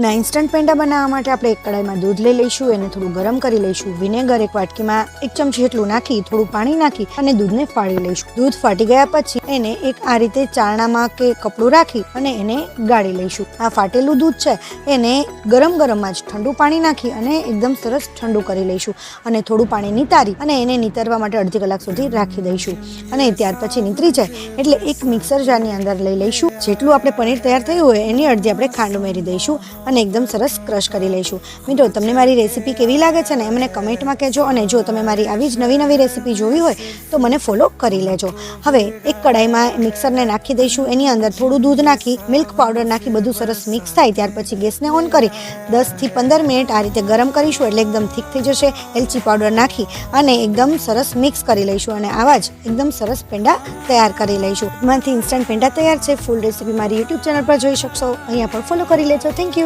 ના ઇન્સ્ટન્ટ પેંડા બનાવવા માટે આપણે એક કડાઈમાં દૂધ લઈ લઈશું, એને થોડું ગરમ કરી લઈશું. વિનેગર એક વાટકીમાં 1 ચમચી જેટલું નાખી થોડું પાણી નાખી અને દૂધને ફાડી લઈશું. દૂધ ફાટી ગયા પછી એને એક આ રીતે ચારણામાં કે કપડું રાખી અને એને ગાળી લઈશું. આ ફાટેલું દૂધ છે એને ગરમ ગરમમાં જ ઠંડુ પાણી નાખી અને એકદમ સરસ ઠંડુ કરી લઈશું અને થોડું પાણી નિતારી અને એને નિતારવા માટે અડધી કલાક સુધી રાખી દઈશું. અને ત્યાર પછી નીતરી જાય એટલે એક મિક્સર જારની અંદર લઈ લઈશું. જેટલું આપણે પનીર તૈયાર થયું હોય એની અડધી આપણે ખાંડ ઉમેરી દઈશું અને એકદમ સરસ ક્રશ કરી લઈશું. મિત્રો, તમને મારી રેસીપી કેવી લાગે છે ને એ મને કમેન્ટમાં કહેજો. અને જો તમે મારી આવી જ નવી નવી રેસીપી જોવી હોય તો મને ફોલો કરી લેજો. હવે એક કડાઈમાં મિક્સરને નાખી દઈશું. એની અંદર થોડું દૂધ નાખી મિલ્ક પાવડર નાખી બધું સરસ મિક્સ થાય ત્યાર પછી ગેસને ઓન કરી 10 થી 15 મિનિટ આ રીતે ગરમ કરીશું એટલે એકદમ થીક થઈ જશે. એલચી પાવડર નાખી અને એકદમ સરસ મિક્સ કરી લઈશું અને આવા જ એકદમ સરસ પેંડા તૈયાર કરી લઈશું. એમાંથી ઇન્સ્ટન્ટ પેંડા તૈયાર છે. ફૂલ રેસીપી મારી યુટ્યુબ ચેનલ પર જોઈ શકશો. અહીંયા પણ ફોલો કરી લેજો. Thank you.